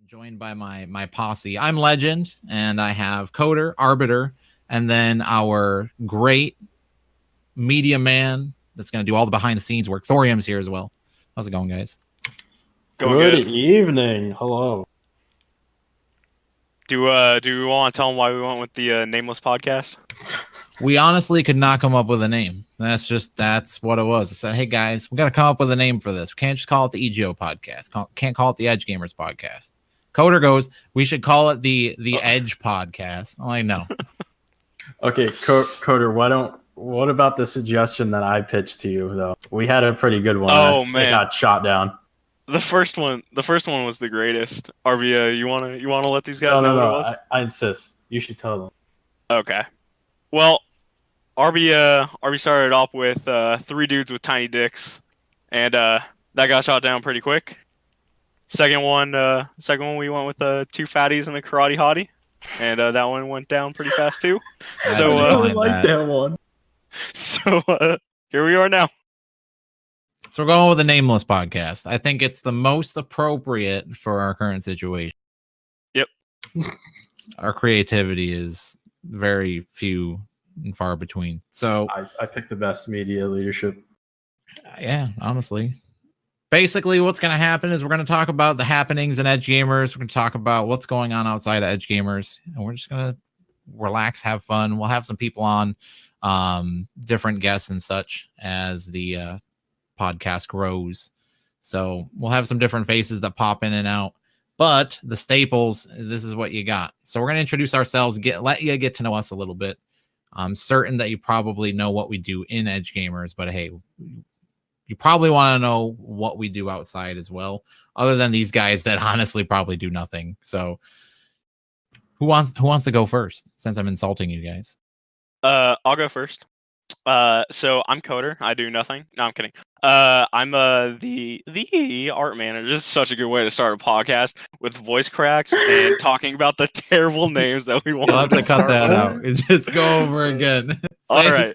joined by my posse. I'm Legend, and I have Coder, Arbiter, and then our great media man that's going to do all the behind-the-scenes work. Thorium's here as well. How's it going, guys? Good evening. Hello. Do we want to tell them why we went with the Nameless podcast? We honestly could not come up with a name. That's what it was. I said, hey guys, we got to come up with a name for this. We can't just call it the EGO podcast. Can't call it the EdgeGamers podcast. Coder goes, we should call it the Edge podcast. I'm like, no. Okay, Coder, what about the suggestion that I pitched to you though? We had a pretty good one. Oh man, it got shot down. The first one was the greatest. Arvia, you wanna let these guys know what it was? I insist. You should tell them. Okay. Well, Arby started off with 3 dudes with tiny dicks, and that got shot down pretty quick. Second one we went with 2 fatties and a karate hottie, and that one went down pretty fast too. So I really like that one. So here we are now. So we're going with the Nameless podcast. I think it's the most appropriate for our current situation. Yep. Our creativity is very few and far between. So I picked the best media leadership. Yeah, honestly. Basically, what's going to happen is we're going to talk about the happenings in EdgeGamers. We're going to talk about what's going on outside of EdgeGamers, and we're just going to relax, have fun. We'll have some people on, different guests and such as the podcast grows. So we'll have some different faces that pop in and out. But the staples, this is what you got. So we're going to introduce ourselves, let you get to know us a little bit. I'm certain that you probably know what we do in EdgeGamers, but hey, you probably want to know what we do outside as well, other than these guys that honestly probably do nothing. So who wants to go first, since I'm insulting you guys? I'll go first. So I'm Coder. I do nothing. No, I'm kidding. I'm the art manager. This is such a good way to start a podcast with voice cracks and talking about the terrible names that we want. You'll have to cut that out. Just go over again. All right.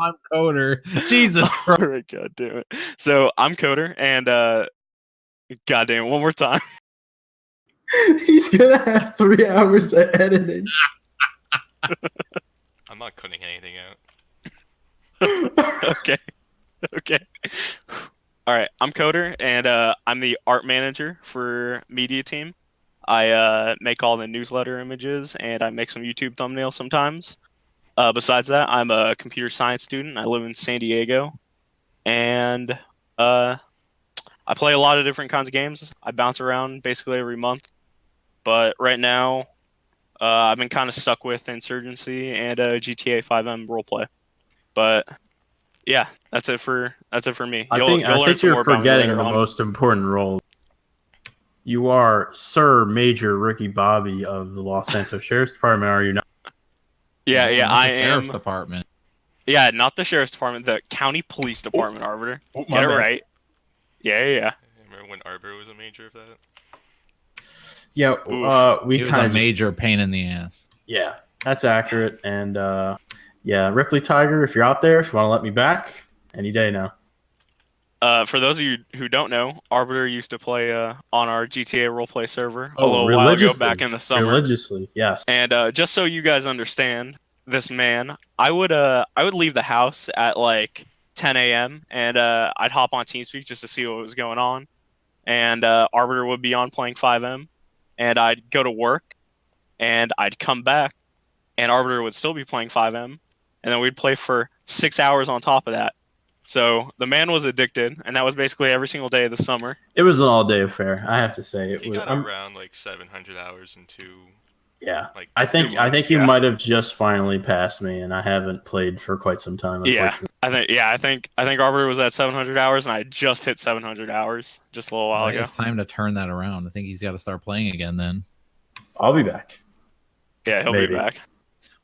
I'm Coder. Jesus Christ. All right, God damn it. So I'm Coder, and God damn it, one more time. He's gonna have 3 hours of editing. I'm not cutting anything out. Okay. All right, I'm Coder, and I'm the art manager for media team. I make all the newsletter images, and I make some YouTube thumbnails sometimes. Besides that, I'm a computer science student. I live in San Diego, and I play a lot of different kinds of games. I bounce around basically every month, but right now I've been kind of stuck with Insurgency and GTA 5M roleplay. But yeah, that's it for me. I think you're forgetting the most important role. You are Sir Major Ricky Bobby of the Los Santos Sheriff's Department, are you not? Yeah, I am. Sheriff's Department. Yeah, not the Sheriff's Department, the County Police Department, Arbiter. Get it right. Yeah. Remember when Arbiter was a major of that? Yeah, he was a major pain in the ass. Yeah, that's accurate. And yeah, Ripley Tiger, if you're out there, if you want to let me back, any day now. For those of you who don't know, Arbiter used to play on our GTA roleplay server a little while ago back in the summer. Religiously, yes. And just so you guys understand, this man, I would leave the house at like 10 a.m. and I'd hop on TeamSpeak just to see what was going on. And Arbiter would be on playing 5M, and I'd go to work, and I'd come back, and Arbiter would still be playing 5M, and then we'd play for 6 hours on top of that. So the man was addicted, and that was basically every single day of the summer. It was an all-day affair, I have to say. He got around like 700 hours into. Yeah, like I think you might have just finally passed me, and I haven't played for quite some time. Yeah, I think Arbiter was at 700 hours, and I just hit 700 hours just a little while ago. It's time to turn that around. I think he's got to start playing again. Then I'll be back. Yeah, he'll be back.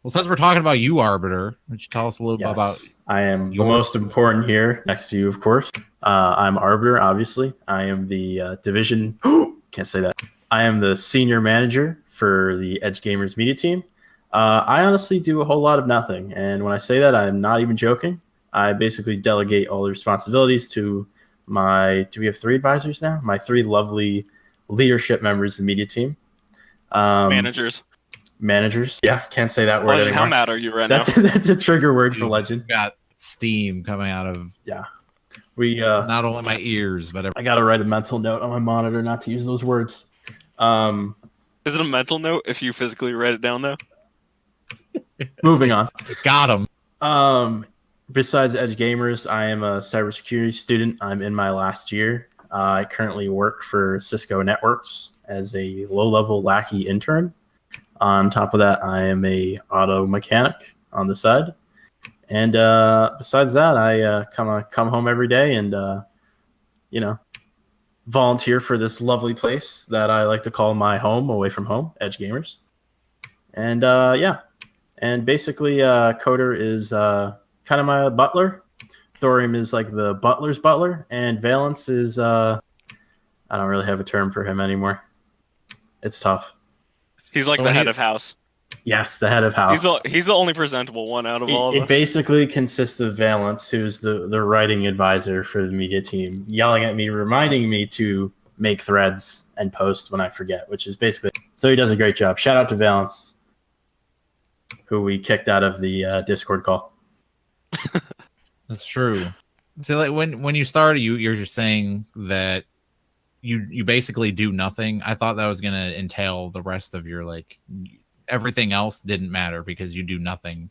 Well, since we're talking about you, Arbiter, why don't you tell us a little bit about? I am the most important here, next to you, of course. I'm Arbiter, obviously. I am the division. Can't say that. I am the senior manager for the EdgeGamers media team. I honestly do a whole lot of nothing, and when I say that, I'm not even joking. I basically delegate all the responsibilities to my. Do we have 3 advisors now? My 3 lovely leadership members of the media team. Managers. Managers. Yeah, can't say that word Legend, anymore. how mad are you right That's now? that's a trigger word for Dude, Legend. got steam coming out of We not only my ears, but I gotta write a mental note on my monitor not to use those words. Is it a mental note if you physically write it down though? Moving on. got him. Besides EdgeGamers, I am a cybersecurity student. I'm in my last year. I currently work for Cisco Networks as a low-level lackey intern. On top of that, I am a auto mechanic on the side. And besides that, I come home every day and volunteer for this lovely place that I like to call my home away from home, EdgeGamers. And and basically Coder is kind of my butler. Thorium is like the butler's butler, and Valence is I don't really have a term for him anymore. It's tough. He's like So the when head you- of house. Yes, the head of house. He's the only presentable one out of all of It us. basically consists of Valence, who's the writing advisor for the media team, yelling at me, reminding me to make threads and post when I forget, which is basically so he does a great job. Shout out to Valence, who we kicked out of the Discord call. That's true. So like when you started, you're just saying that you basically do nothing. I thought that was gonna entail the rest of your like everything else didn't matter because you do nothing.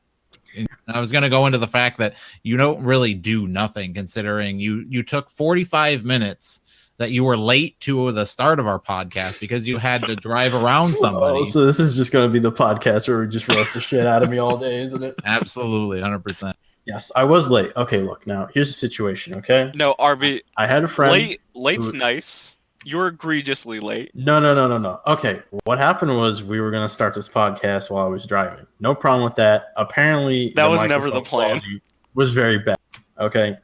And I was gonna go into the fact that you don't really do nothing, considering you took 45 minutes that you were late to the start of our podcast because you had to drive around somebody. Oh, so this is just going to be the podcast where we just roast the shit out of me all day, isn't it? Absolutely, 100%. Yes, I was late. Okay, look, now here's the situation, okay? No, RB, I had a friend. late's who- nice. You're egregiously late. No. Okay, what happened was we were going to start this podcast while I was driving. No problem with that. Apparently, That was never the microphone plan. quality was very bad. Okay,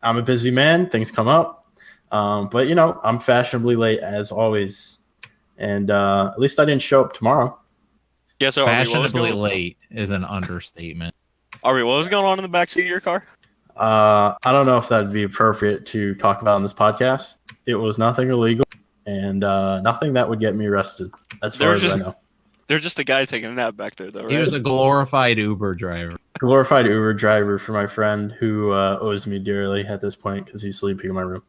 I'm a busy man. Things come up. But I'm fashionably late as always, and at least I didn't show up tomorrow. Yeah, so Fashionably late is an understatement. RB, what was going on in the backseat of your car? I don't know if that'd be appropriate to talk about on this podcast. It was nothing illegal and nothing that would get me arrested, as far as I know. There's just a guy taking a nap back there, though, right? He was a glorified Uber driver. Glorified Uber driver for my friend who owes me dearly at this point because he's sleeping in my room.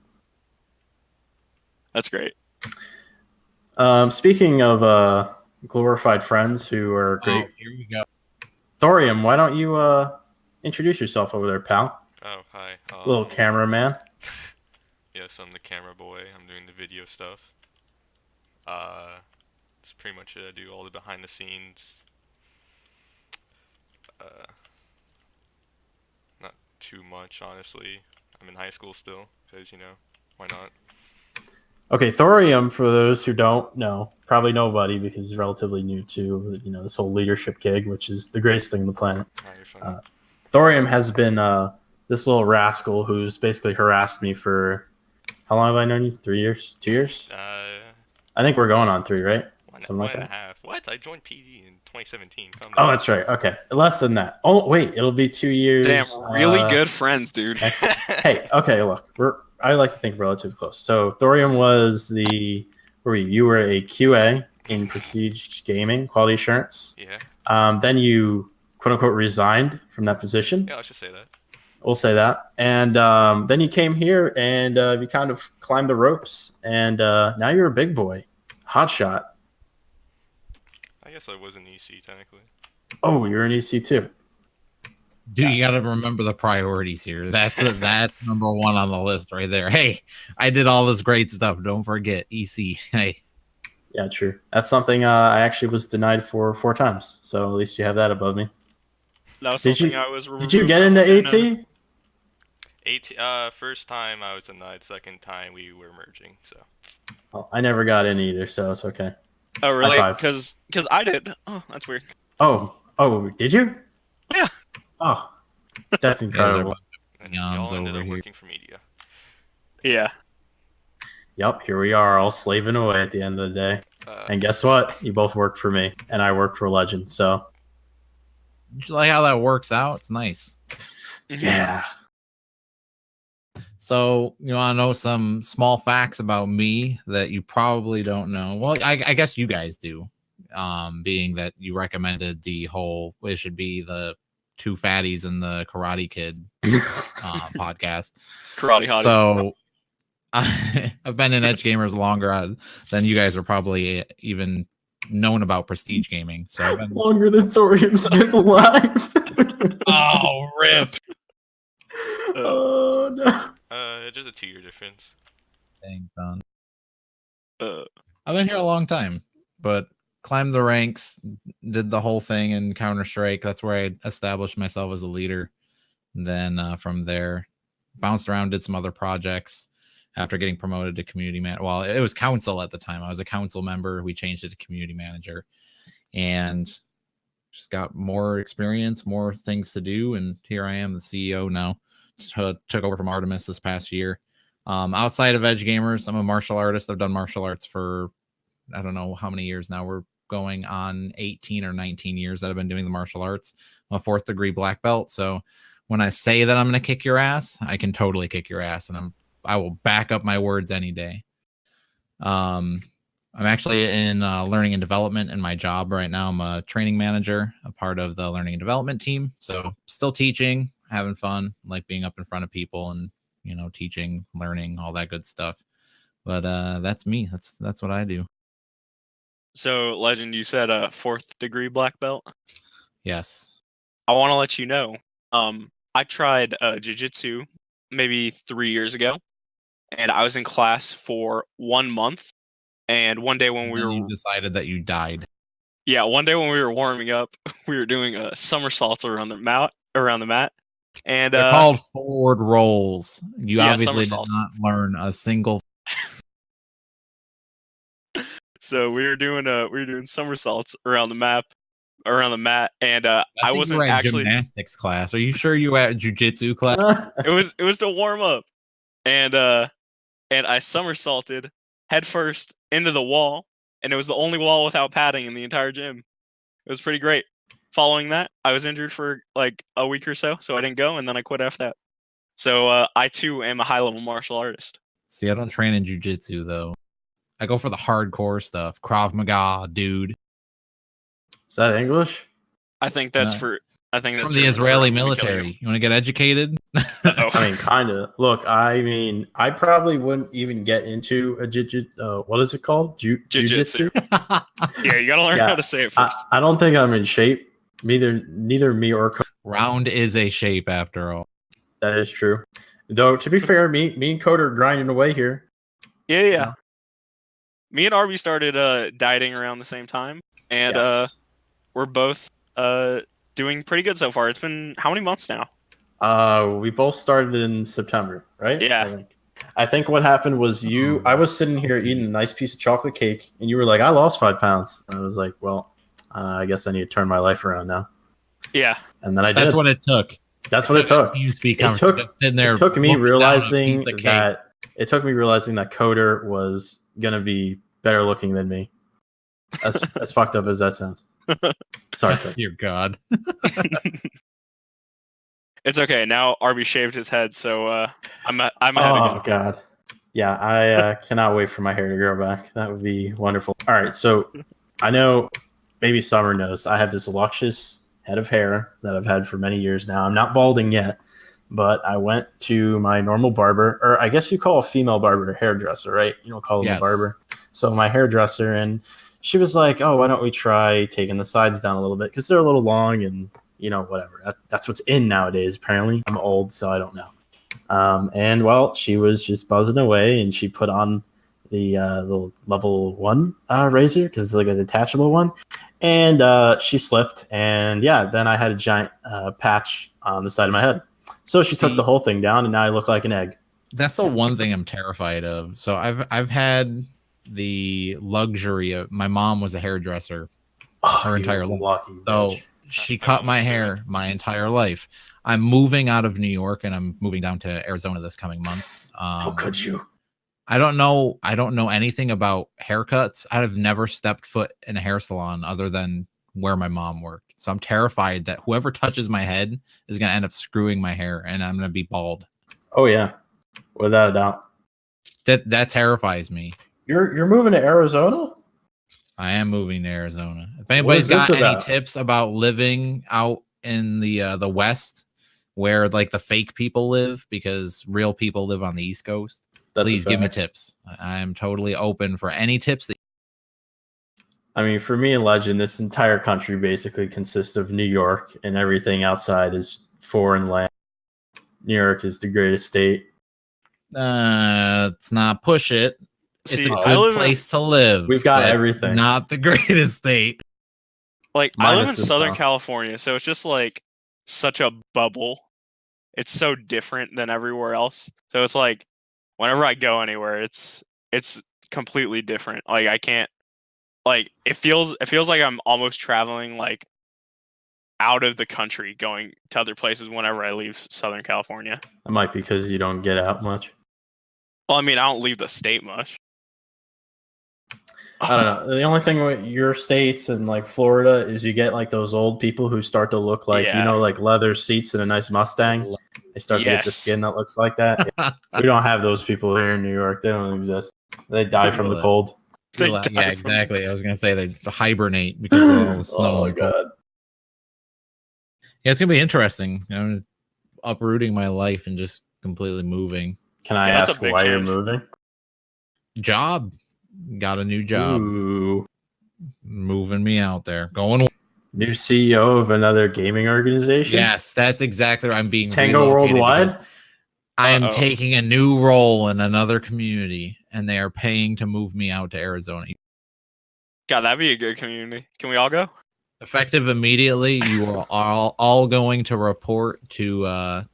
That's great. Speaking of glorified friends who are great, Here we go. Thorium, why don't you introduce yourself over there, pal? Oh, hi. Little cameraman. Yes, I'm the camera boy. I'm doing the video stuff. It's pretty much it. I do all the behind the scenes. Not too much, honestly. I'm in high school still, because, why not? Okay, Thorium, for those who don't know, probably nobody because he's relatively new to this whole leadership gig, which is the greatest thing on the planet. Oh, you're fine. Thorium has been this little rascal who's basically harassed me for how long have I known you? 3 years? 2 years? I think we're going on 3, right? Something like one and a that. half. What? I joined PD in 2017. Calm Oh, down. that's right. Okay, less than that. Oh, wait, it'll be 2 years. Damn, really good friends, dude. Hey, okay, look, I like to think relatively close. So Thorium was you were a QA in Prestige Gaming, quality assurance. Yeah. Then you quote unquote resigned from that position. Yeah, let's just say that. We'll say that. And then you came here and you kind of climbed the ropes, and now you're a big boy, hot shot. I guess I was an EC technically. Oh, you're an EC too. Dude, you got to remember the priorities here. That's number one on the list right there. Hey, I did all this great stuff. Don't forget EC. Hey, Yeah, true. That's something I actually was denied for 4 times. So at least you have that above me. That was Did something you- I was Did you get into AT? First time I was denied. Second time we were merging. So. Well, I never got in either, so it's okay. Oh, really? High five. Because I did. Oh, that's weird. Oh, did you? Yeah. Oh, that's incredible. And Yawns y'all ended over up here. working for media. Yeah. Yep, here we are, all slaving away at the end of the day. And guess what? You both worked for me, and I worked for Legend. So you like how that works out? It's nice. yeah. So you want to know some small facts about me that you probably don't know? Well, I guess you guys do, being that you recommended the whole it should be the two fatties and the Karate Kid podcast. Karate hottie. So I've been in Edge Gamers longer than you guys are probably even known about prestige gaming. So I've been... longer than Thorium's been alive. Oh, rip! Oh no. Just a 2-year difference. Dang, son. Uh, I've been here a long time, but climbed the ranks, did the whole thing in Counter-Strike. That's where I established myself as a leader. And then from there, bounced around, did some other projects after getting promoted to community manager. Well, it was council at the time. I was a council member. We changed it to community manager and just got more experience, more things to do. And here I am, the CEO now. Took over from Artemis this past year. Outside of Edge Gamers, I'm a martial artist. I've done martial arts for I don't know how many years now. We're going on 18 or 19 years that I've been doing the martial arts. I'm a 4th degree black belt. So when I say that I'm going to kick your ass, I can totally kick your ass, and I will back up my words any day. I'm actually in learning and development in my job right now. I'm a training manager, a part of the learning and development team. So still teaching, having fun, like being up in front of people and, you know, teaching, learning, all that good stuff. But that's me. That's what I do. So, Legend, you said a 4th degree black belt. Yes. I want to let you know. I tried jiu-jitsu maybe 3 years ago, and I was in class for 1 month. And one day when you decided that you died. Yeah, one day when we were warming up, we were doing somersaults around the mat. And they're called forward rolls. You obviously did not learn a single. So we were doing somersaults around the mat, and I wasn't actually gymnastics class. Are you sure you were at jiu-jitsu class? It was to warm up, and I somersaulted head first into the wall, and it was the only wall without padding in the entire gym. It was pretty great. Following that, I was injured for like a week or so I didn't go, and then I quit after that. So I too am a high-level martial artist. See, I don't train in jiu-jitsu though. I go for the hardcore stuff. Krav Maga, dude. Is that English? I think that's for. I think that's from the Israeli military. You want to get educated? I mean, kind of. Look, I mean, I probably wouldn't even get into a what is it called? Jiu-jitsu? Yeah, you gotta learn how to say it first. I don't think I'm in shape. Neither me or Round is a shape after all. That is true. Though, to be fair, me and Coder are grinding away here. Yeah. Me and Arby started dieting around the same time, and we're both doing pretty good so far. It's been how many months now? We both started in September, right? Yeah. I think what happened was I was sitting here eating a nice piece of chocolate cake, and you were like, I lost 5 pounds. And I was like, well, I guess I need to turn my life around now. Yeah. And then I did. That's what it took. That's what it took. It took me realizing that Coder was going to be better looking than me. As fucked up as that sounds. Sorry, dear God. It's okay. Now Arby shaved his head, so I'm ahead again. Oh God, yeah. I cannot wait for my hair to grow back. That would be wonderful. All right, so I know maybe Summer knows I have this luscious head of hair that I've had for many years now. I'm not balding yet, but I went to my normal barber, or I guess you call a female barber a hairdresser, right? You don't call them a barber. So my hairdresser, and she was like, oh, why don't we try taking the sides down a little bit? Because they're a little long and, you know, whatever. That's what's in nowadays, apparently. I'm old, so I don't know. And, well, she was just buzzing away, and she put on the level 1 razor, because it's like a detachable one. And she slipped, and, yeah, then I had a giant patch on the side of my head. So she took the whole thing down, and now I look like an egg. That's the one thing I'm terrified of. So I've had the luxury of my mom was a hairdresser her entire life. So she cut my hair my entire life. I'm moving out of New York and I'm moving down to Arizona this coming month. How could you? I don't know anything about haircuts. I've never stepped foot in a hair salon other than where my mom worked. So I'm terrified that whoever touches my head is going to end up screwing my hair and I'm going to be bald. Oh yeah. Without a doubt. That terrifies me. You're moving to Arizona? I am moving to Arizona. If What anybody's is this got any about? tips about living out in the West, where like the fake people live, because real people live on the East Coast, That's a please give me fact. tips. I am totally open for any tips. I mean, for me and Legend, this entire country basically consists of New York, and everything outside is foreign land. New York is the greatest state. Let's not push it. It's See, a I good live place to live. We've got but everything. Not the greatest state. like I live in Minus the Southern South. California, so it's just like such a bubble. It's so different than everywhere else. So it's like whenever I go anywhere, it's completely different. Like I can't like it feels like I'm almost traveling like out of the country going to other places whenever I leave Southern California. That might be because you don't get out much. Well, I mean, I don't leave the state much. I don't know. The only thing with your states and like Florida is you get like those old people who start to look like, Yeah. like leather seats and a nice Mustang. They start to get the Yes. skin that looks like that. We don't have those people here in New York. They don't exist. They die from the cold. They Yeah, die from- exactly. I was gonna say they hibernate because of all the snow. Oh my and cold. god. Yeah, it's gonna be interesting. I'm uprooting my life and just completely moving. Can I Yeah, that's a ask big why you're change. moving? Job, got a new job. Ooh. Moving me out there. Going. New CEO of another gaming organization? Yes, that's exactly right. I'm being Tango relocated Worldwide? because I am Uh-oh. taking a new role in another community, and they are paying to move me out to Arizona. God, that'd be a good community. Can we all go? Effective immediately, you are all going to report to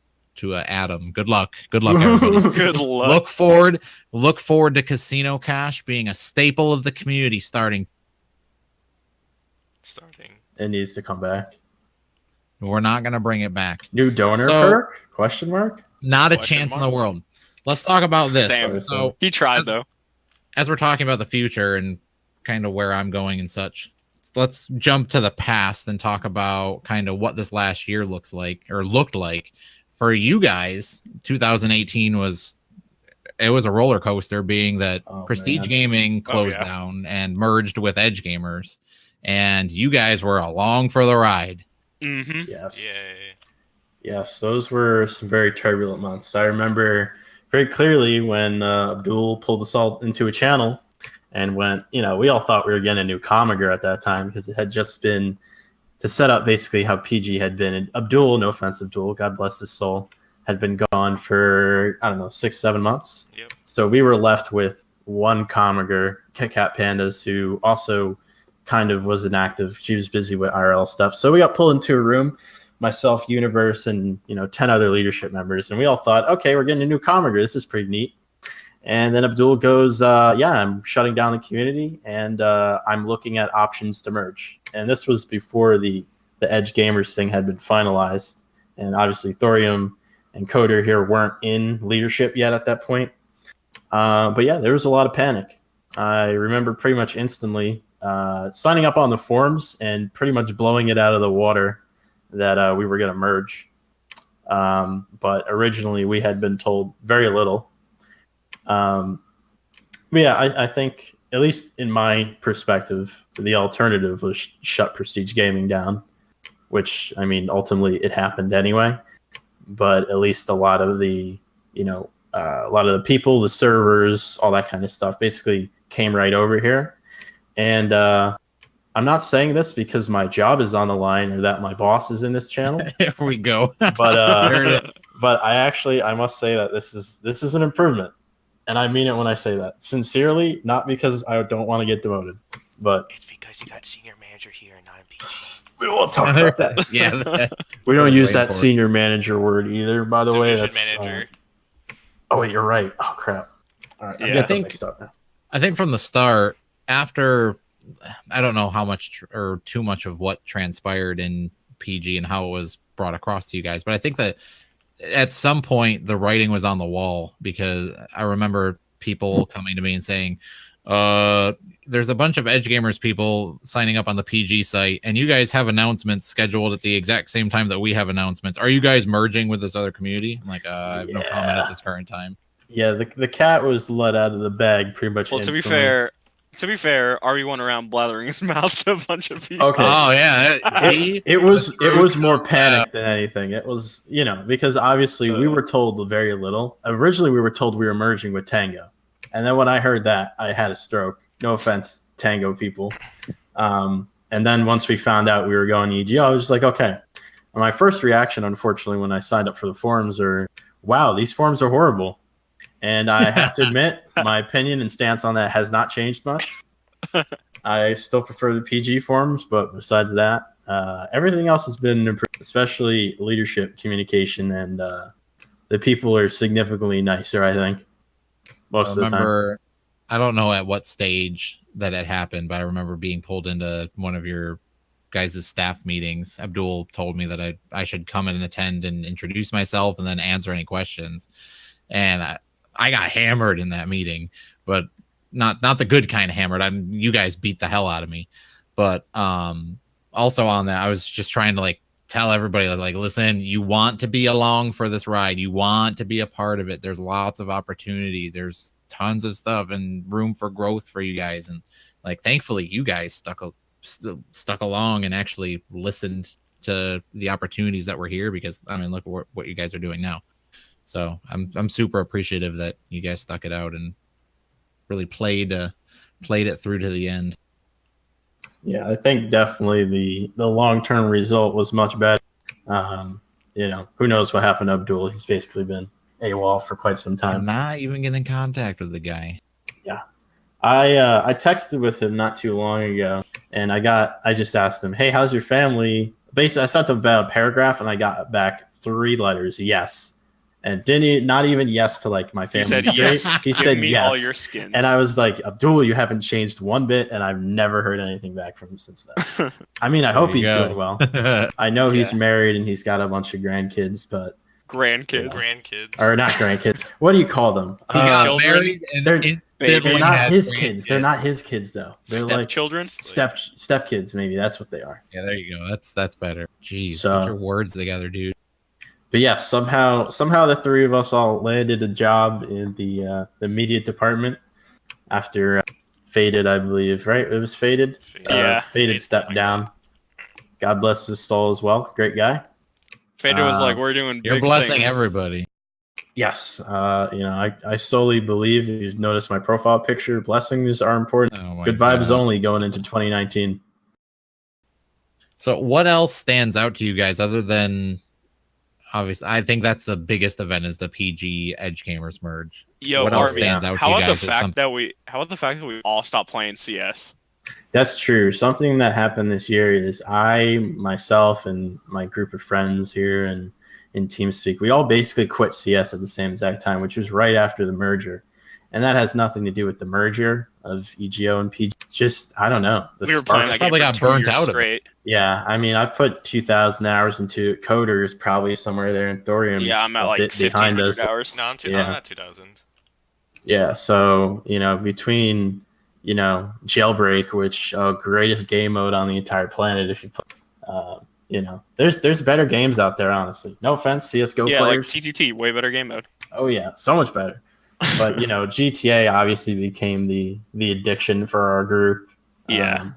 Adam. Good luck. Good luck, everybody. Good luck. Look forward to Casino Cash being a staple of the community starting. It needs to come back. We're not going to bring it back. New donor So- perk? Question mark? Not a Question chance in mark? the world. Let's talk about this. Damn. So, He tried As- though. as we're talking about the future and kind of where I'm going and such, let's jump to the past and talk about kind of what this last year looks like or looked like for you guys. 2018 was a roller coaster, being that Oh, Prestige man. Gaming closed down and merged with EdgeGamers, and you guys were along for the ride. Mm-hmm. Yes. Yay. Yes, those were some very turbulent months. I remember very clearly when Abdul pulled us all into a channel and went, we all thought we were getting a new Comager at that time because it had just been to set up basically how PG had been. And Abdul, no offense, Abdul, God bless his soul, had been gone for, 6-7 months. Yep. So we were left with one Comager, Kit Kat Pandas, who also kind of was inactive. She was busy with IRL stuff. So we got pulled into a room, myself, Universe, and 10 other leadership members. And we all thought, okay, we're getting a new Comager. This is pretty neat. And then Abdul goes, I'm shutting down the community, and I'm looking at options to merge. And this was before the EdgeGamers thing had been finalized. And obviously Thorium and Coder here weren't in leadership yet at that point. But yeah, there was a lot of panic. I remember pretty much instantly signing up on the forums and pretty much blowing it out of the water that we were going to merge. But originally we had been told very little. But yeah, I think, at least in my perspective, the alternative was shut Prestige Gaming down, which, I mean, ultimately it happened anyway. But at least a lot of the, people, the servers, all that kind of stuff basically came right over here. And I'm not saying this because my job is on the line or that my boss is in this channel. There we go. But There it is. but I must say that this is an improvement, and I mean it when I say that sincerely, not because I don't want to get demoted, but It's because you got senior manager here and I'm PG. we won't talk about that. Yeah. We don't Someone's use waiting that for it. senior manager word either. By the way, Division that's manager. oh wait, you're right. Oh crap. All right, Yeah, I I got think- mixed up now. I think from the start, after I don't know how much or too much of what transpired in PG and how it was brought across to you guys, but I think that at some point the writing was on the wall, because I remember people coming to me and saying, there's a bunch of EdgeGamers people signing up on the PG site, and you guys have announcements scheduled at the exact same time that we have announcements. Are you guys merging with this other community? I'm like, I have no comment at this current time. Yeah, the cat was let out of the bag pretty much Well, instantly. to be fair, Arby went around blathering his mouth to a bunch of people. Okay. Oh yeah, see, It was more panic than anything. It was, because obviously we were told very little. Originally, we were told we were merging with Tango, and then when I heard that, I had a stroke. No offense, Tango people. And then once we found out we were going EG, I was just like, okay. And my first reaction, unfortunately, when I signed up for the forums, are, wow, these forums are horrible. And I have to admit, my opinion and stance on that has not changed much. I still prefer the PG forums, but besides that, everything else has been improved, especially leadership, communication, and the people are significantly nicer, I think, most of the time. I don't know at what stage that it happened, but I remember being pulled into one of your guys' staff meetings. Abdul told me that I should come and attend and introduce myself and then answer any questions. And I got hammered in that meeting, but not the good kind of hammered. You guys beat the hell out of me. But also on that, I was just trying to tell everybody, listen, you want to be along for this ride. You want to be a part of it. There's lots of opportunity. There's tons of stuff and room for growth for you guys. And thankfully you guys stuck along and actually listened to the opportunities that were here, because look at what you guys are doing now. So I'm super appreciative that you guys stuck it out and really played it through to the end. Yeah, I think definitely the long-term result was much better. Who knows what happened to Abdul? He's basically been AWOL for quite some time. I'm not even getting in contact with the guy. Yeah. I texted with him not too long ago, and I just asked him, hey, how's your family? Basically, I sent him about a paragraph, and I got back 3 letters, yes. And not even yes to my family. He said yes. He said me yes. all your skins. And I was like, Abdul, you haven't changed one bit, and I've never heard anything back from him since then. I hope he's doing well. I know he's married and he's got a bunch of grandkids, but Grandkids. Or not grandkids. What do you call them? He got children. married and They're not his kids. They're not his kids though. They're Stepchildren? Step kids, maybe. That's what they are. Yeah, there you go. That's better. Jeez, So, get your words together, dude. But yeah, somehow the 3 of us all landed a job in the media department after Faded, I believe, right? It was Faded. Yeah. Faded stepped down. God bless his soul as well. Great guy. Fader was like, we're doing You're big blessing things. everybody. Yes. I solely believe, if you notice my profile picture, blessings are important. Oh my Good vibes God. only going into 2019. So what else stands out to you guys other than, obviously, I think that's the biggest event, is the PG EdgeGamers merge. Yo, what else Arby, stands out to how you about guys? the fact that we all stopped playing CS? That's true. Something that happened this year is myself, and my group of friends here and in TeamSpeak, we all basically quit CS at the same exact time, which was right after the merger. And that has nothing to do with the merger of EGO and PG. Just, I don't know. We were playing that game probably for got 2 burnt years out of it. straight. Yeah, I've put 2,000 hours into it. Coder is probably somewhere there in Thorium. Yeah, I'm at bit behind 1,500 us. hours. No, I'm Yeah. at 2,000. Yeah, so, between, Jailbreak, which, greatest game mode on the entire planet if you play, there's better games out there, honestly. No offense, CSGO players. Like TTT, way better game mode. Oh, yeah, so much better. But, GTA obviously became the addiction for our group. Yeah.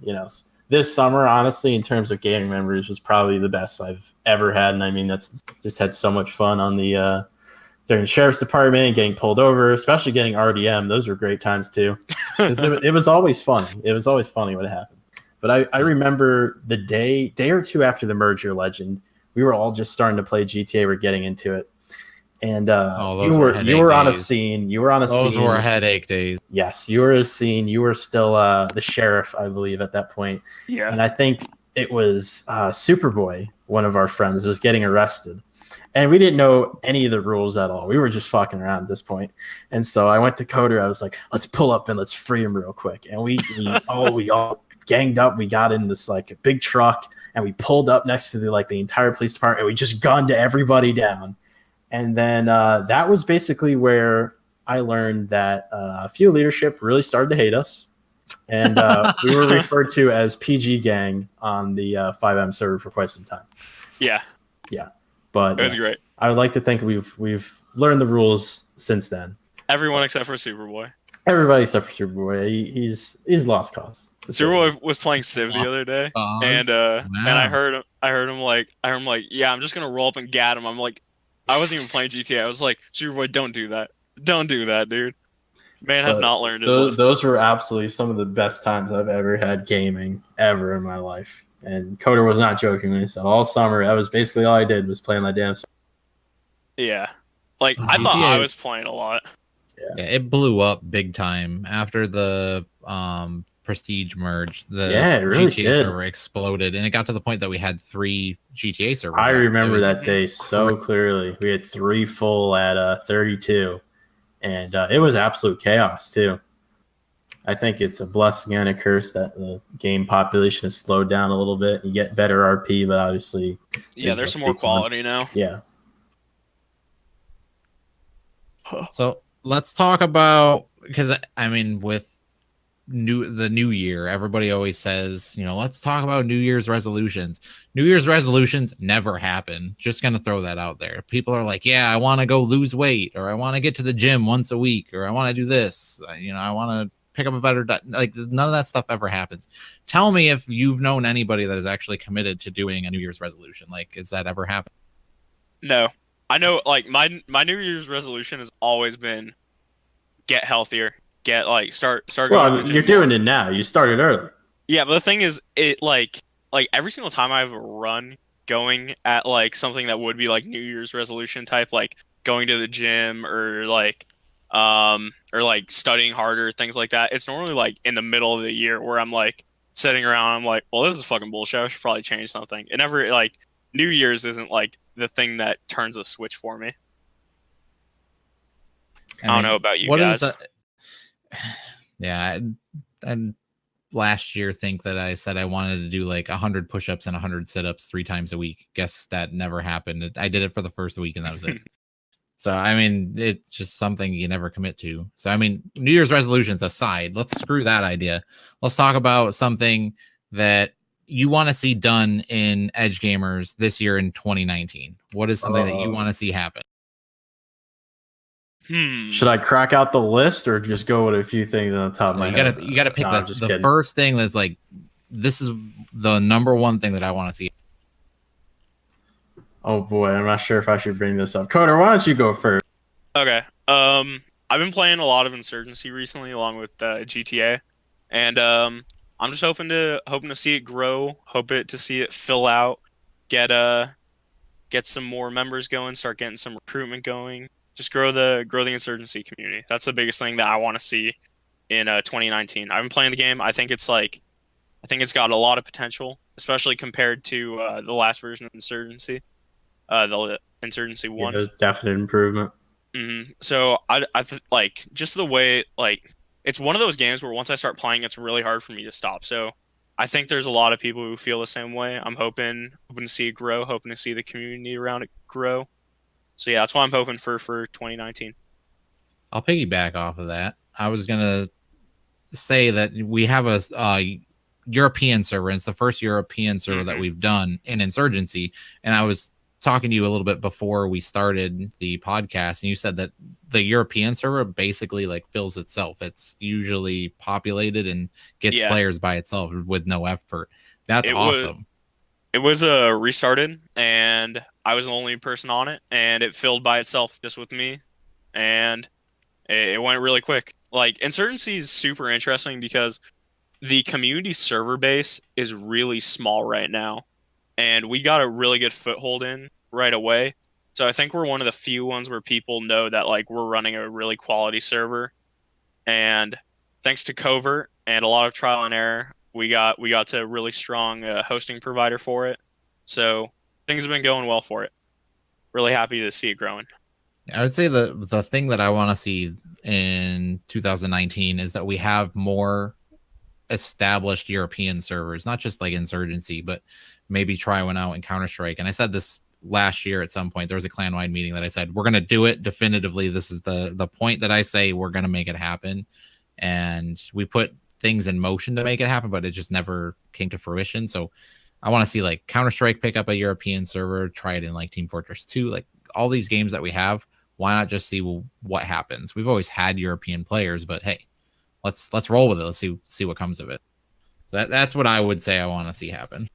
This summer, honestly, in terms of gaming memories, was probably the best I've ever had. And that's just had so much fun on the during the sheriff's department, getting pulled over, especially getting RDM. Those were great times too. It was always funny. It was always funny what happened. But I remember the day or two after the merger, Legend, we were all just starting to play GTA. We're getting into it. And you were on a scene. You were on a scene. Those were headache days. Yes, you were a scene. You were still the sheriff, I believe, at that point. Yeah. And I think it was Superboy, one of our friends, was getting arrested. And we didn't know any of the rules at all. We were just fucking around at this point. And so I went to Coder. I was like, let's pull up and let's free him real quick. And we all ganged up. We got in this a big truck, and we pulled up next to the entire police department, and we just gunned everybody down. And then that was basically where I learned that a few leadership really started to hate us. And we were referred to as PG Gang on the 5M server for quite some time. Yeah. Yeah. But it was great. I would like to think we've learned the rules since then. Everyone except for Superboy. Everybody except for Superboy. He's lost cause. Superboy was playing Civ the other day, and I heard him like, yeah, I'm just gonna roll up and gat him. I'm like, I wasn't even playing GTA. I was like, Superboy, don't do that. Don't do that, dude. Man has not learned his lesson. Those were absolutely some of the best times I've ever had gaming ever in my life. And Coder was not joking when he said all summer, that was basically all I did was play my damn. Yeah. Like, I thought I was playing a lot. Yeah, it blew up big time after the Prestige merge. The it really GTA server exploded, and it got to the point that we had 3 GTA servers. I remember that day so clearly. We had 3 full at 32, and it was absolute chaos too. I think it's a blessing and a curse that the game population has slowed down a little bit. You get better RP, but obviously, there's some more quality now. Yeah. So let's talk about, because I mean, with the new year, everybody always says, let's talk about New Year's resolutions. New Year's resolutions never happen. Just gonna throw that out there. People are like, yeah, I want to go lose weight, or I want to get to the gym once a week, or I want to do this. I want to pick up a better like, none of that stuff ever happens. Tell me if you've known anybody that is actually committed to doing a New Year's resolution. Like, is that ever happened? No. I know, like, my New Year's resolution has always been get healthier, get start well, you're doing it now. You started early. Yeah, but the thing is, it like every single time I have a run going at like something that would be like New Year's resolution type, like going to the gym or like studying harder, things like that, it's normally like in the middle of the year where I'm like sitting around, I'm like, well, this is fucking bullshit, I should probably change something. It never, like, New Year's isn't like the thing that turns a switch for me. I don't know about you guys. Yeah, I last year think that I said I wanted to do like 100 push-ups and 100 sit-ups 3 times a week. Guess that never happened. I did it for the first week and that was it. So, I mean, it's just something you never commit to. So, I mean, New Year's resolutions aside, let's screw that idea. Let's talk about something that you want to see done in EdgeGamers this year in 2019. What is something that you want to see happen? Should I crack out the list or just go with a few things on the top of my head? You gotta pick the first thing that's like, this is the number one thing that I want to see. Oh boy, I'm not sure if I should bring this up. Coder, why don't you go first? Okay. I've been playing a lot of Insurgency recently, along with GTA, and I'm just hoping to see it grow, to see it fill out, get some more members going, start getting some recruitment going, just grow the Insurgency community. That's the biggest thing that I want to see in 2019. I've been playing the game. I think it's got a lot of potential, especially compared to the last version of Insurgency. The Insurgency 1. There's definite improvement. So I like just the way, like, it's one of those games where once I start playing, it's really hard for me to stop. So I think there's a lot of people who feel the same way. I'm hoping to see it grow, hoping to see the community around it grow. So yeah, that's what I'm hoping for 2019. I'll piggyback off of that. I was gonna say that we have a European server. And it's the first European server that we've done in Insurgency, and I was talking to you a little bit before we started the podcast, and you said that the European server basically like fills itself. It's usually populated and gets players by itself with no effort. That's awesome. It was restarted, and I was the only person on it, and it filled by itself just with me, and it went really quick. Like, Insurgency is super interesting because the community server base is really small right now. And we got a really good foothold in right away. So I think we're one of the few ones where people know that, like, we're running a really quality server. And thanks to Covert and a lot of trial and error, we got to a really strong hosting provider for it. So things have been going well for it. Really happy to see it growing. I would say the thing that I want to see in 2019 is that we have more established European servers, not just like Insurgency, but maybe try one out in Counter-Strike. And I said this last year at some point. There was a clan-wide meeting that I said, we're going to do it definitively. This is the point that I say we're going to make it happen. And we put things in motion to make it happen, but it just never came to fruition. So I want to see like Counter-Strike pick up a European server, try it in like Team Fortress 2, like all these games that we have. Why not just see what happens? We've always had European players, but hey, let's roll with it. Let's see what comes of it. So that's what I would say I want to see happen.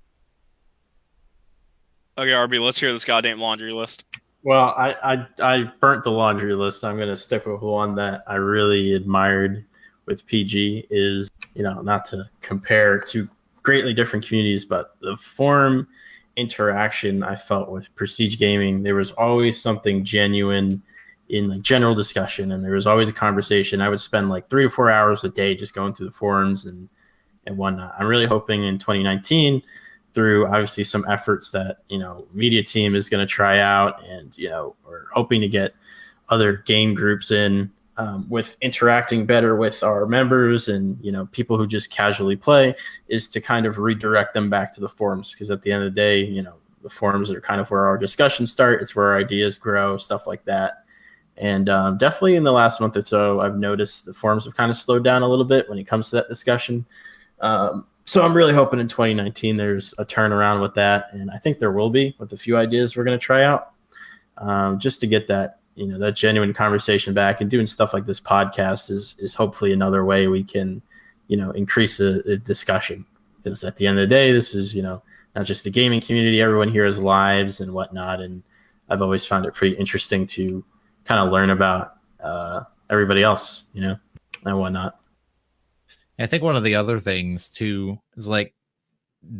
Okay, RB, let's hear this goddamn laundry list. Well, I burnt the laundry list. I'm going to stick with one that I really admired with PG is, not to compare to greatly different communities, but the forum interaction I felt with Prestige Gaming, there was always something genuine in like general discussion, and there was always a conversation. I would spend like 3 to 4 hours a day just going through the forums and whatnot. I'm really hoping in 2019, through obviously some efforts that media team is going to try out, and we're hoping to get other game groups in with interacting better with our members and people who just casually play, is to kind of redirect them back to the forums, because at the end of the day the forums are kind of where our discussions start. It's where our ideas grow, stuff like that. And definitely in the last month or so, I've noticed the forums have kind of slowed down a little bit when it comes to that discussion. So I'm really hoping in 2019 there's a turnaround with that, and I think there will be with a few ideas we're going to try out, just to get that that genuine conversation back. And doing stuff like this podcast is hopefully another way we can increase the discussion, because at the end of the day, this is not just a gaming community. Everyone here has lives and whatnot, and I've always found it pretty interesting to kind of learn about everybody else and whatnot. I think one of the other things too is like,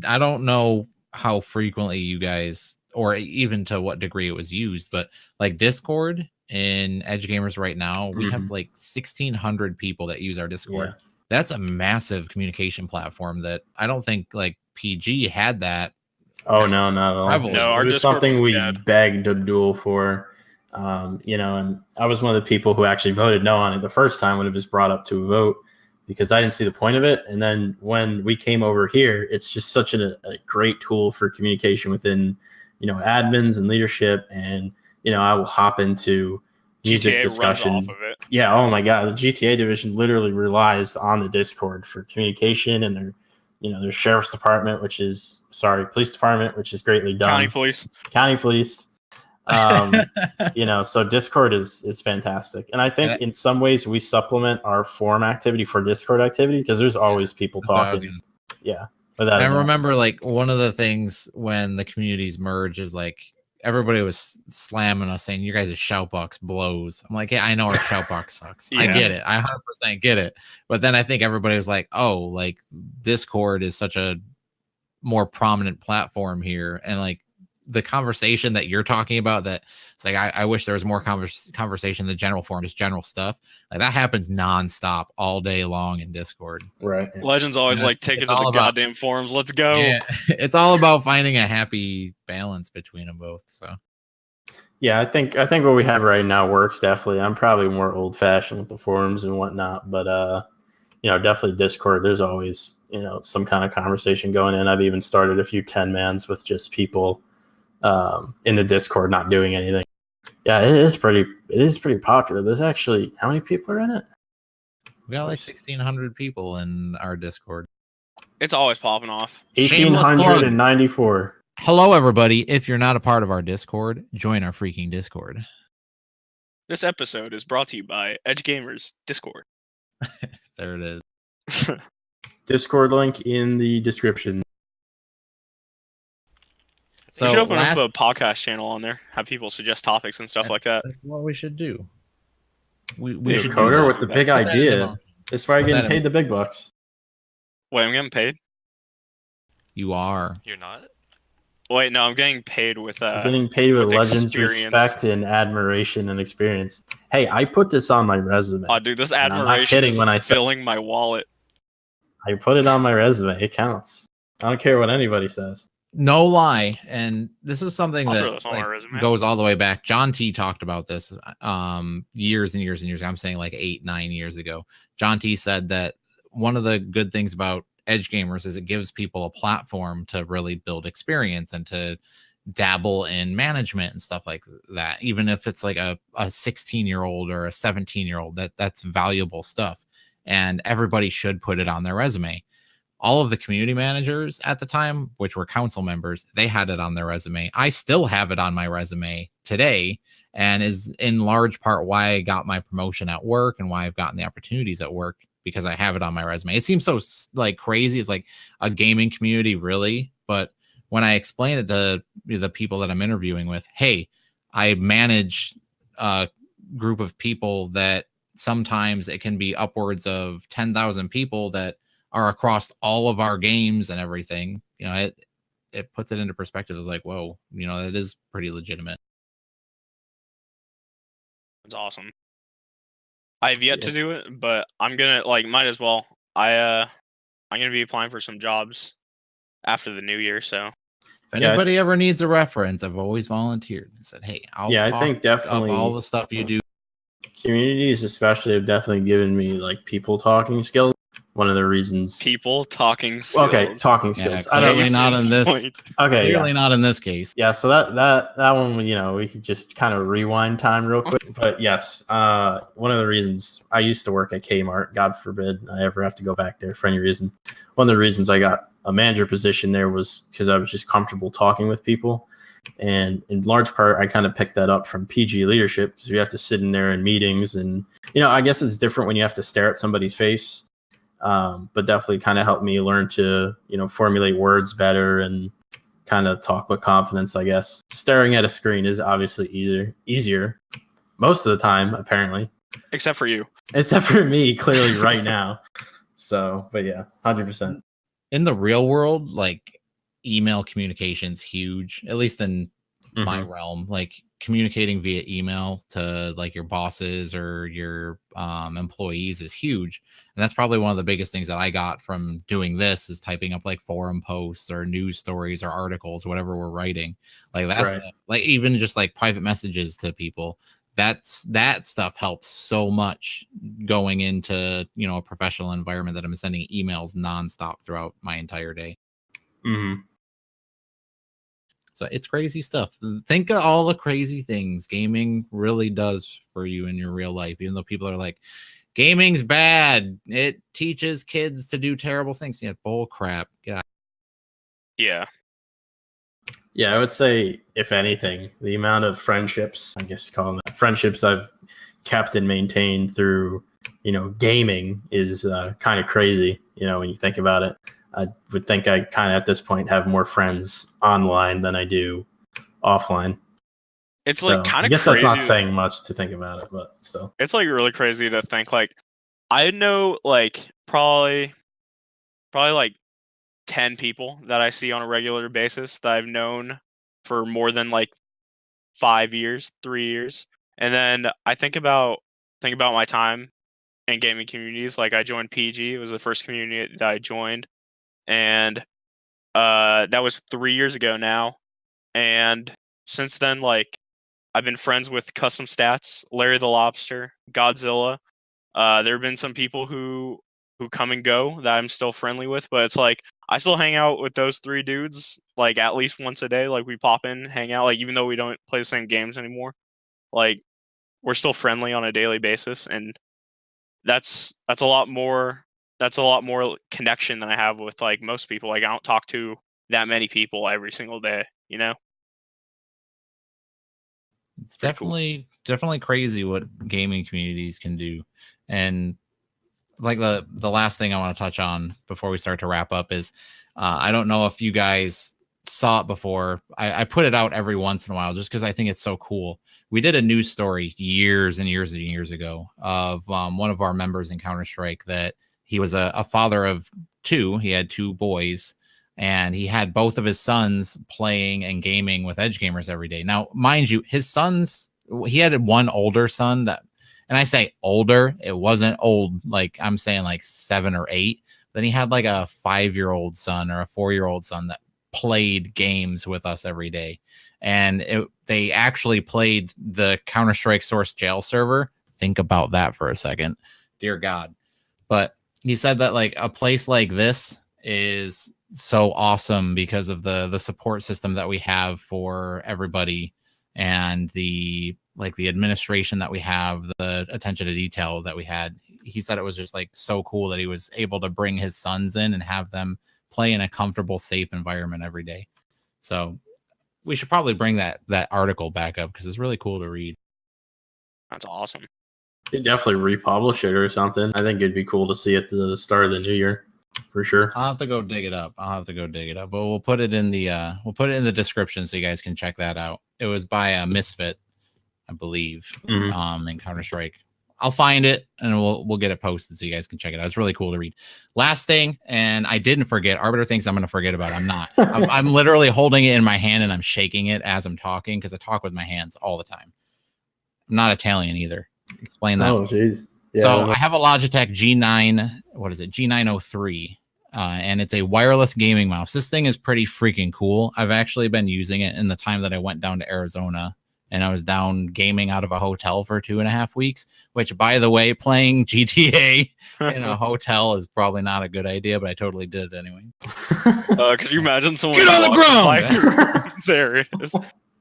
I don't know how frequently you guys, or even to what degree it was used, but like Discord in EdgeGamers right now, we have like 1,600 people that use our Discord. Yeah. That's a massive communication platform that I don't think like PG had that. Oh, no, not at all. Prevalent. No, our it was Discord something was we dead. begged to duel for, and I was one of the people who actually voted no on it the first time when it was brought up to a vote, because I didn't see the point of it. And then when we came over here, it's just such a great tool for communication within, admins and leadership. And, I will hop into music GTA discussion. runs off of it. Yeah. Oh my God. The GTA division literally relies on the Discord for communication, and their sheriff's department, police department, which is greatly done. County police. So Discord is fantastic. And I think in some ways we supplement our forum activity for Discord activity, because there's always people talking. Yeah. I remember like one of the things when the communities merge is like everybody was slamming us saying, "You guys' shoutbox blows." I'm like, yeah, I know our shoutbox sucks. I get it. I 100% get it. But then I think everybody was like, oh, like Discord is such a more prominent platform here. And like the conversation that you're talking about, that it's like, I wish there was more conversation in the general forum, just general stuff. Like that happens nonstop all day long in Discord. Right. Legends always like take it to the goddamn forums. Let's go. Yeah, it's all about finding a happy balance between them both. So yeah, I think what we have right now works definitely. I'm probably more old fashioned with the forums and whatnot, but definitely Discord. There's always some kind of conversation going in. I've even started a few 10-mans with just people in the Discord not doing anything. Yeah, it is pretty popular. There's actually, how many people are in it? We got like 1,600 people in our Discord. It's always popping off. 1,894. Hello, everybody. If you're not a part of our Discord, join our freaking Discord. This episode is brought to you by EdgeGamers Discord. There it is. Discord link in the description. So you should open up a podcast channel on there. Have people suggest topics and stuff like that. That's what we should do. We should Coder with the big idea. That's why I'm getting paid the big bucks. Wait, I'm getting paid? You are. You're not? Wait, no, I'm getting paid with Legends, experience. respect, and admiration and experience. Hey, I put this on my resume. Oh, dude, this admiration is filling my wallet. I put it on my resume. It counts. I don't care what anybody says. No lie. And this is something that like, goes all the way back. John T talked about this years and years and years. I'm saying like 8-9 years ago. John T said that one of the good things about EdgeGamers is it gives people a platform to really build experience and to dabble in management and stuff like that. Even if it's like a 16-year-old or a 17-year-old, that's valuable stuff. And everybody should put it on their resume. all of the community managers at the time, which were council members, they had it on their resume. I still have it on my resume today, and is in large part why I got my promotion at work and why I've gotten the opportunities at work, because I have it on my resume. It seems so like crazy. It's like a gaming community, really. But when I explain it to the people that I'm interviewing with, hey, I manage a group of people that sometimes it can be upwards of 10,000 people that are across all of our games and everything, it puts it into perspective. It's like, whoa, that is pretty legitimate. It's awesome. I've yet to do it, but I'm gonna might as well. I'm gonna be applying for some jobs after the new year. So if anybody ever needs a reference, I've always volunteered and said, hey, I think definitely all the stuff you do. Communities especially have definitely given me like people talking skills. One of the reasons people talking skills. Okay, talking skills. Yeah, clearly not in this. Okay, clearly not in this case. Yeah, so that one, we could just kind of rewind time real quick. But yes, one of the reasons I used to work at Kmart, God forbid I ever have to go back there for any reason. One of the reasons I got a manager position there was because I was just comfortable talking with people. And in large part, I kind of picked that up from PG leadership, because you have to sit in there in meetings, and I guess it's different when you have to stare at somebody's face. But definitely kind of helped me learn to, formulate words better and kind of talk with confidence, I guess. Staring at a screen is obviously easier most of the time, apparently. Except for you. Except for me, clearly right now. So, but yeah, 100%. In the real world, like email communication's huge, at least in my realm. Like communicating via email to like your bosses or your employees is huge, and that's probably one of the biggest things that I got from doing this, is typing up like forum posts or news stories or articles, whatever we're writing. Like that's like even just like private messages to people. That stuff helps so much going into a professional environment that I'm sending emails nonstop throughout my entire day. So it's crazy stuff. Think of all the crazy things gaming really does for you in your real life, even though people are like, gaming's bad, it teaches kids to do terrible things. Yeah, bull crap. Yeah, I would say, if anything, the amount of friendships, I guess you call them that, friendships I've kept and maintained through gaming is kind of crazy. When you think about it, I would think I kind of at this point have more friends online than I do offline. It's like kind of crazy. I guess that's not saying much to think about it, but still. It's like really crazy to think like I know like probably like 10 people that I see on a regular basis that I've known for more than like 5 years, 3 years. And then I think about my time in gaming communities. Like I joined PG. It was the first community that I joined. And that was 3 years ago now. And since then, like I've been friends with Custom Stats, Larry the Lobster, Godzilla. There have been some people who come and go that I'm still friendly with, but it's like I still hang out with those 3 dudes like at least once a day. Like we pop in, hang out, like even though we don't play the same games anymore, like we're still friendly on a daily basis, and that's a lot more connection than I have with like most people. Like I don't talk to that many people every single day, It's definitely crazy what gaming communities can do. And like the last thing I want to touch on before we start to wrap up is I don't know if you guys saw it before. I put it out every once in a while just because I think it's so cool. We did a news story years and years and years ago of one of our members in Counter-Strike that he was a father of 2. He had 2 boys, and he had both of his sons playing and gaming with EdgeGamers every day. Now, mind you, his sons, he had one older son that, and I say older, it wasn't old, like I'm saying like 7 or 8. Then he had like a 5-year-old son or a 4-year-old son that played games with us every day. And they actually played the Counter-Strike Source jail server. Think about that for a second. Dear God. But he said that like a place like this is so awesome because of the support system that we have for everybody, and the administration that we have, the attention to detail that we had. he said it was just like so cool that he was able to bring his sons in and have them play in a comfortable, safe environment every day. So we should probably bring that article back up because it's really cool to read. That's awesome. You definitely republish it or something. I think it'd be cool to see at the start of the new year, for sure. I'll have to go dig it up. But we'll put it in the description so you guys can check that out. It was by a Misfit, I believe, in Counter-Strike. I'll find it and we'll get it posted so you guys can check it out. It's really cool to read. Last thing, and I didn't forget. Arbiter thinks I'm going to forget about it. I'm not. I'm literally holding it in my hand and I'm shaking it as I'm talking because I talk with my hands all the time. I'm not Italian either. Explain that. Oh, jeez. Yeah, so I have a Logitech G9. What is it? G903. And it's a wireless gaming mouse. This thing is pretty freaking cool. I've actually been using it in the time that I went down to Arizona. And I was down gaming out of a hotel for 2.5 weeks, which, by the way, playing GTA in a hotel is probably not a good idea, but I totally did it anyway. Could you imagine someone Get on the ground? There it is.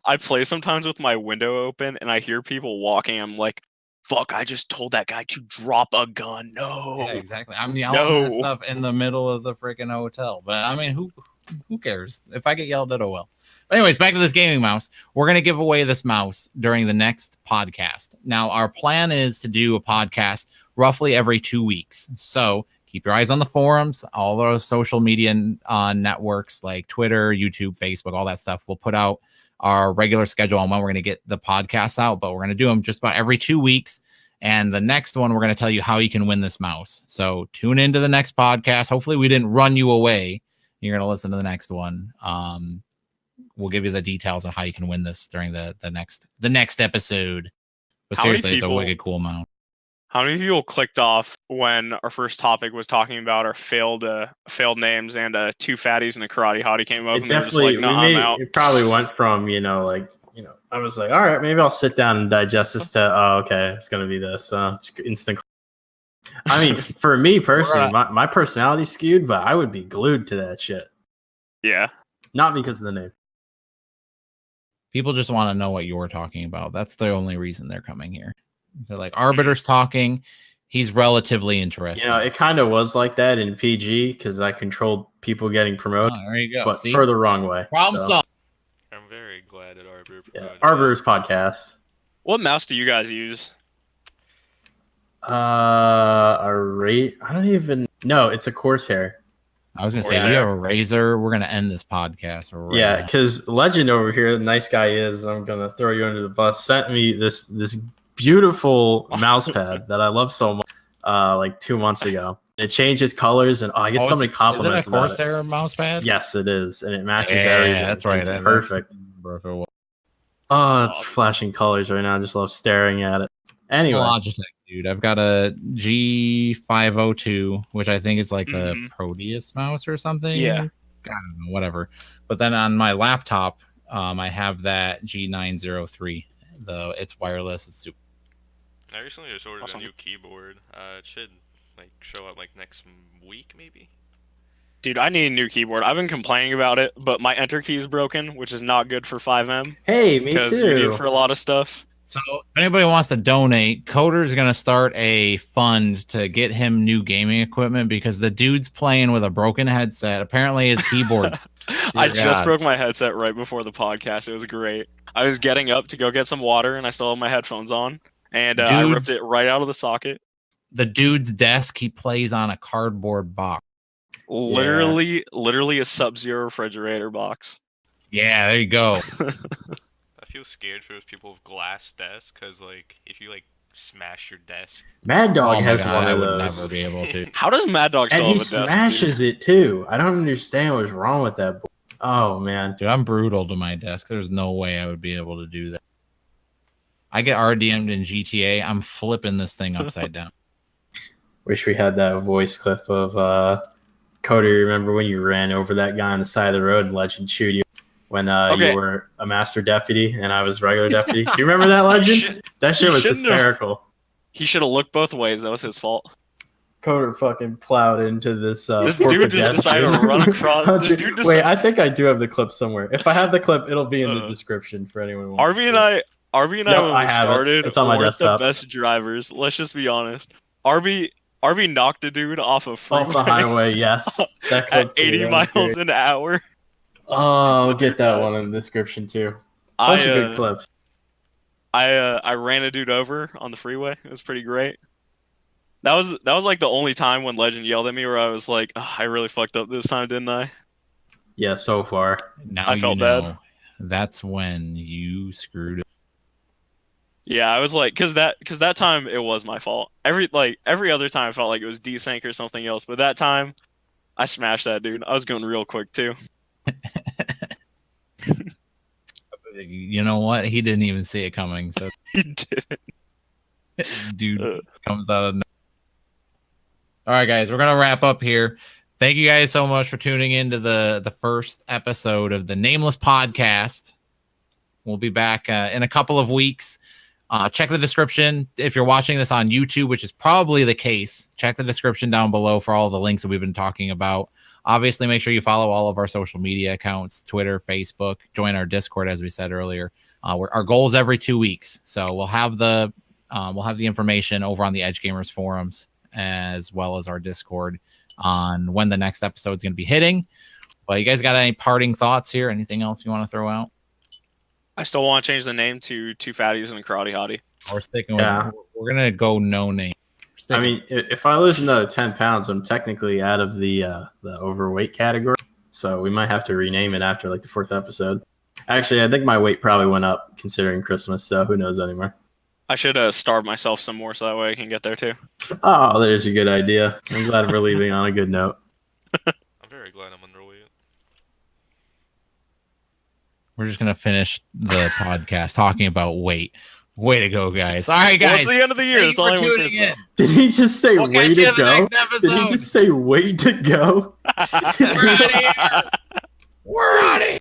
I play sometimes with my window open and I hear people walking. I'm like, fuck, I just told that guy to drop a gun. No. Yeah, exactly. I'm yelling this stuff in the middle of the freaking hotel. But I mean, who cares? If I get yelled at, oh well. But anyways, back to this gaming mouse. We're going to give away this mouse during the next podcast. Now, our plan is to do a podcast roughly every 2 weeks. So keep your eyes on the forums, all those social media networks like Twitter, YouTube, Facebook, all that stuff. We'll put out our regular schedule on when we're going to get the podcasts out, but we're going to do them just about every 2 weeks. And the next one, we're going to tell you how you can win this mouse. So tune into the next podcast. Hopefully we didn't run you away. You're going to listen to the next one. We'll give you the details on how you can win this during the next episode. But seriously, it's a wicked cool mouse. How many people clicked off when our first topic was talking about our failed names and two fatties and a karate hottie came up and they were just like, no, I'm out. It probably went from, I was like, all right, maybe I'll sit down and digest this to, oh, okay, it's going to be this instant. I mean, for me personally, my personality's skewed, but I would be glued to that shit. Yeah. Not because of the name. People just want to know what you're talking about. That's the only reason they're coming here. They're like, Arbiter's talking. He's relatively interesting. It kind of was like that in PG because I controlled people getting promoted. Oh, there you go. But for the wrong way. Problem solved. I'm very glad that Arbiter. Arbiter's podcast. What mouse do you guys use? I don't even know. It's a Corsair. I was gonna say, do you have a razor? We're gonna end this podcast. Yeah, because Legend over here, the nice guy is. I'm gonna throw you under the bus. Sent me this beautiful mouse pad that I love so much. Like 2 months ago, it changes colors, and I get so many compliments. Is it a Corsair mouse pad? Yes, it is, and it matches everything. Yeah, that's right. It's perfect. Oh, it's flashing colors right now. I just love staring at it. Anyway, Logitech, dude. I've got a G502, which I think is like the Proteus mouse or something. Yeah. I don't know, whatever. But then on my laptop, I have that G903. It's wireless. It's super. I recently just ordered a new keyboard. It should show up next week, maybe. Dude, I need a new keyboard. I've been complaining about it, but my enter key is broken, which is not good for 5M. Hey, me too. Because you need it for a lot of stuff. So if anybody wants to donate, Coder's going to start a fund to get him new gaming equipment because the dude's playing with a broken headset. Apparently his keyboard's... I just broke my headset right before the podcast. It was great. I was getting up to go get some water, and I still have my headphones on, and I ripped it right out of the socket. The dude's desk, he plays on a cardboard box. Literally a Sub-Zero refrigerator box. Yeah, there you go. I feel scared for those people with glass desks because, if you smash your desk. Mad Dog has one of those. I would never be able to. How does Mad Dog still have a desk? And he smashes it too. I don't understand what's wrong with that. Oh man, dude, I'm brutal to my desk. There's no way I would be able to do that. I get RDM'd in GTA. I'm flipping this thing upside down. Wish we had that voice clip of Cody. Remember when you ran over that guy on the side of the road and Legend shoot you? When you were a master deputy and I was regular deputy. Do you remember that, Legend? That shit was hysterical. He should have looked both ways. That was his fault. Coder fucking plowed into this. This dude just decided to run across. Wait, I think I do have the clip somewhere. If I have the clip, it'll be in the description for anyone who wants Arby and I when we started, it's on my weren't desktop. the best drivers. Let's just be honest. RB knocked a dude off a freeway Off the highway, yes. That clip at too, 80 that was miles great. an hour. Oh, we'll get that one in the description too. Bunch of good clips. I ran a dude over on the freeway. It was pretty great. That was like the only time when Legend yelled at me where I was like, I really fucked up this time, didn't I? Yeah, so far. Now I felt you know. bad. That's when you screwed up. Yeah, I was like, because that time it was my fault. Every other time I felt like it was desync or something else, but that time I smashed that dude. I was going real quick too. You know what? He didn't even see it coming. So He didn't. dude comes out of. All right, guys, we're gonna wrap up here. Thank you guys so much for tuning into the first episode of the Nameless podcast. We'll be back in a couple of weeks. Check the description if you're watching this on YouTube, which is probably the case. Check the description down below for all the links that we've been talking about. Obviously, make sure you follow all of our social media accounts, Twitter, Facebook. Join our Discord, as we said earlier. Our goal is every 2 weeks, so we'll have the information over on the EdgeGamers forums as well as our Discord on when the next episode is going to be hitting. But you guys got any parting thoughts here? Anything else you want to throw out? I still want to change the name to Two Fatties and a Karate Hottie. We're sticking with we're gonna go no name. I mean, if I lose another 10 pounds, I'm technically out of the overweight category. So we might have to rename it after like the 4th episode. Actually, I think my weight probably went up considering Christmas, so who knows anymore. I should starve myself some more so that way I can get there too. Oh, there's a good idea. I'm glad we're leaving on a good note. I'm very glad I'm underweight. We're just gonna finish the podcast talking about weight. Way to go, guys! All right, guys. Well, it's the end of the year. That's all I want to say. Did he just say We'll way catch you to in the go? next Did episode. he just say way to go? We're out of here. We're out of here.